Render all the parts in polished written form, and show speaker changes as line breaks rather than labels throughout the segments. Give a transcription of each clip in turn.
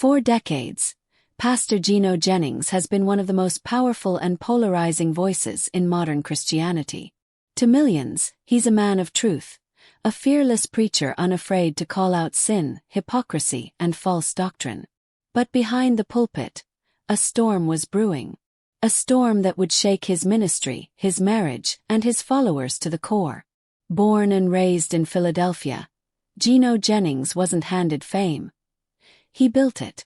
For decades, Pastor Gino Jennings has been one of the most powerful and polarizing voices in modern Christianity. To millions, he's a man of truth, a fearless preacher unafraid to call out sin, hypocrisy, and false doctrine. But behind the pulpit, a storm was brewing. A storm that would shake his ministry, his marriage, and his followers to the core. Born and raised in Philadelphia, Gino Jennings wasn't handed fame. He built it.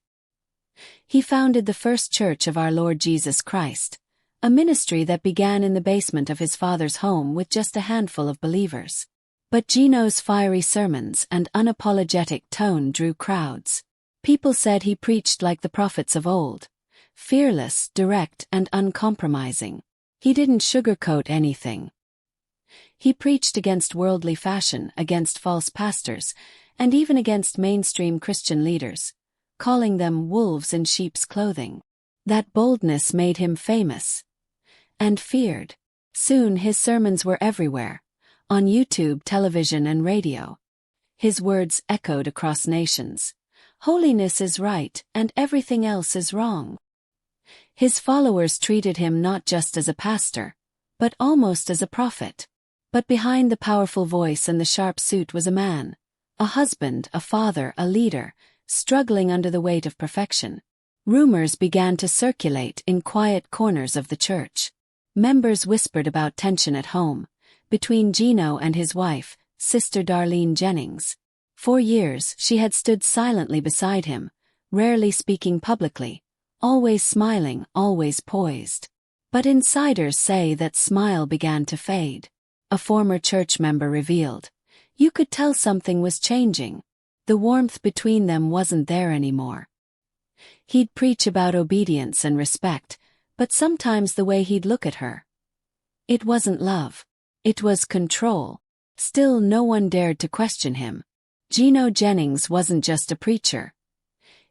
He founded the First Church of Our Lord Jesus Christ, a ministry that began in the basement of his father's home with just a handful of believers. But Gino's fiery sermons and unapologetic tone drew crowds. People said he preached like the prophets of old, fearless, direct, and uncompromising. He didn't sugarcoat anything. He preached against worldly fashion, against false pastors, and even against mainstream Christian leaders, calling them wolves in sheep's clothing. That boldness made him famous and feared. Soon his sermons were everywhere, on YouTube, television, and radio. His words echoed across nations. Holiness is right, and everything else is wrong. His followers treated him not just as a pastor, but almost as a prophet. But behind the powerful voice and the sharp suit was a man, a husband, a father, a leader, struggling under the weight of perfection. Rumors began to circulate in quiet corners of the church. Members whispered about tension at home, between Gino and his wife, Sister Darlene Jennings. For years she had stood silently beside him, rarely speaking publicly, always smiling, always poised. But insiders say that smile began to fade. A former church member revealed, "You could tell something was changing. The warmth between them wasn't there anymore." He'd preach about obedience and respect, but sometimes the way he'd look at her, it wasn't love. It was control. Still, no one dared to question him. Gino Jennings wasn't just a preacher.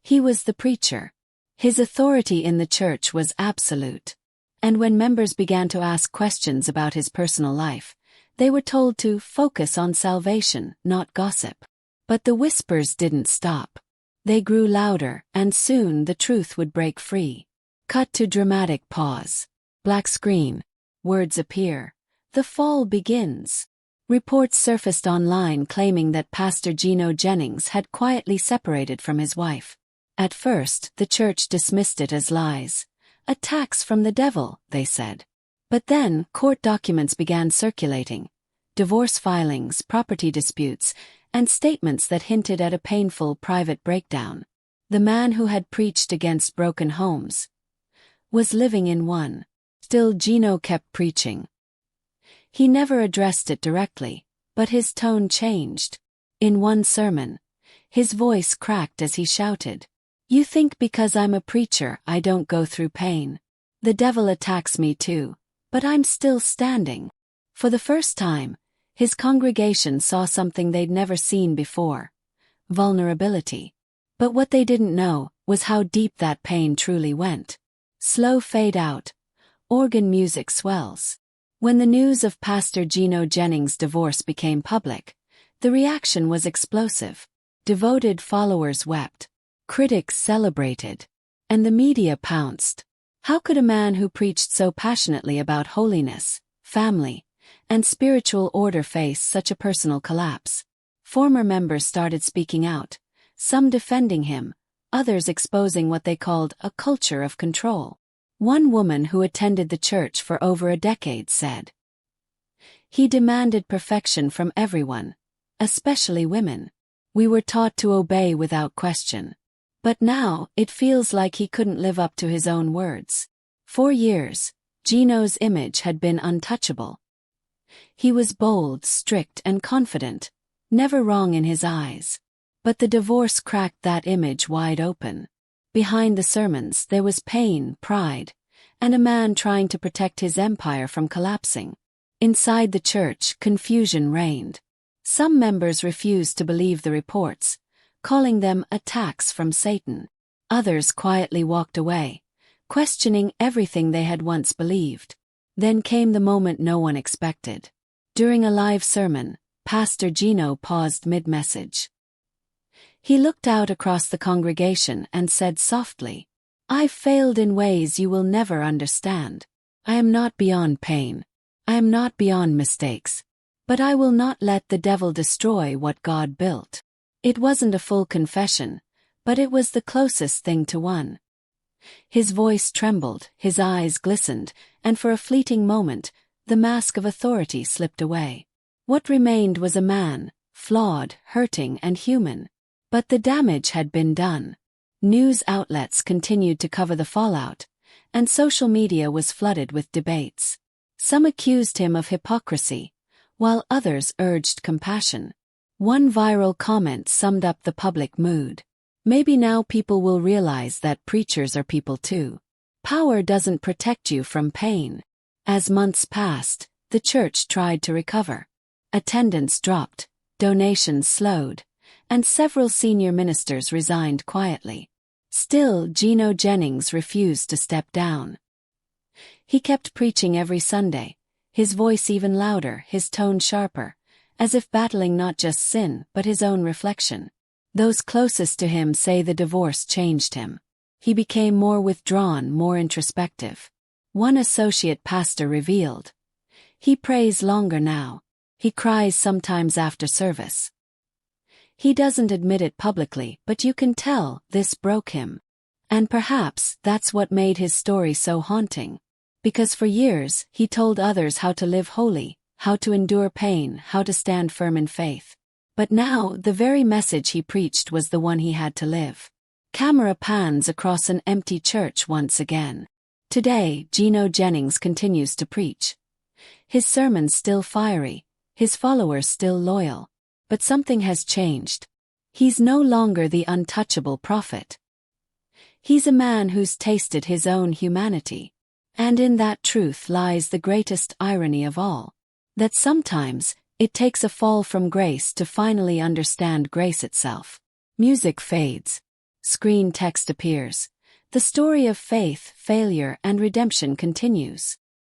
He was the preacher. His authority in the church was absolute. And when members began to ask questions about his personal life, they were told to focus on salvation, not gossip. But the whispers didn't stop. They grew louder, and soon the truth would break free. Cut to dramatic pause. Black screen. Words appear. The fall begins. Reports surfaced online claiming that Pastor Gino Jennings had quietly separated from his wife. At first, the church dismissed it as lies. Attacks from the devil, they said. But then, court documents began circulating. Divorce filings, property disputes, and statements that hinted at a painful private breakdown. The man who had preached against broken homes was living in one. Still, Gino kept preaching. He never addressed it directly, but his tone changed. In one sermon, his voice cracked as he shouted, "You think because I'm a preacher I don't go through pain? The devil attacks me too, but I'm still standing." For the first time, his congregation saw something they'd never seen before: vulnerability. But what they didn't know was how deep that pain truly went. Slow fade out. Organ music swells. When the news of Pastor Gino Jennings' divorce became public, the reaction was explosive. Devoted followers wept. Critics celebrated. And the media pounced. How could a man who preached so passionately about holiness, family, and spiritual order face such a personal collapse? Former members started speaking out, some defending him, others exposing what they called a culture of control. One woman who attended the church for over a decade said, "He demanded perfection from everyone, especially women. We were taught to obey without question. But now, it feels like he couldn't live up to his own words." For years, Gino's image had been untouchable. He was bold, strict, and confident, never wrong in his eyes. But the divorce cracked that image wide open. Behind the sermons, there was pain, pride, and a man trying to protect his empire from collapsing. Inside the church, confusion reigned. Some members refused to believe the reports, calling them attacks from Satan. Others quietly walked away, questioning everything they had once believed. Then came the moment no one expected. During a live sermon, Pastor Gino paused mid-message. He looked out across the congregation and said softly, "I've failed in ways you will never understand. I am not beyond pain. I am not beyond mistakes. But I will not let the devil destroy what God built." It wasn't a full confession, but it was the closest thing to one. His voice trembled, his eyes glistened, and for a fleeting moment, the mask of authority slipped away. What remained was a man, flawed, hurting, and human. But the damage had been done. News outlets continued to cover the fallout, and social media was flooded with debates. Some accused him of hypocrisy, while others urged compassion. One viral comment summed up the public mood. Maybe now people will realize that preachers are people too. Power doesn't protect you from pain. As months passed, the church tried to recover. Attendance dropped, donations slowed, and several senior ministers resigned quietly. Still, Gino Jennings refused to step down. He kept preaching every Sunday, his voice even louder, his tone sharper, as if battling not just sin but his own reflection. Those closest to him say the divorce changed him. He became more withdrawn, more introspective. One associate pastor revealed, "He prays longer now. He cries sometimes after service. He doesn't admit it publicly, but you can tell this broke him." And perhaps that's what made his story so haunting. Because for years, he told others how to live holy, how to endure pain, how to stand firm in faith. But now, the very message he preached was the one he had to live. Camera pans across an empty church once again. Today, Gino Jennings continues to preach. His sermons still fiery, his followers still loyal. But something has changed. He's no longer the untouchable prophet. He's a man who's tasted his own humanity. And in that truth lies the greatest irony of all. That sometimes, it takes a fall from grace to finally understand grace itself. Music fades. Screen text appears. The story of faith, failure, and redemption continues.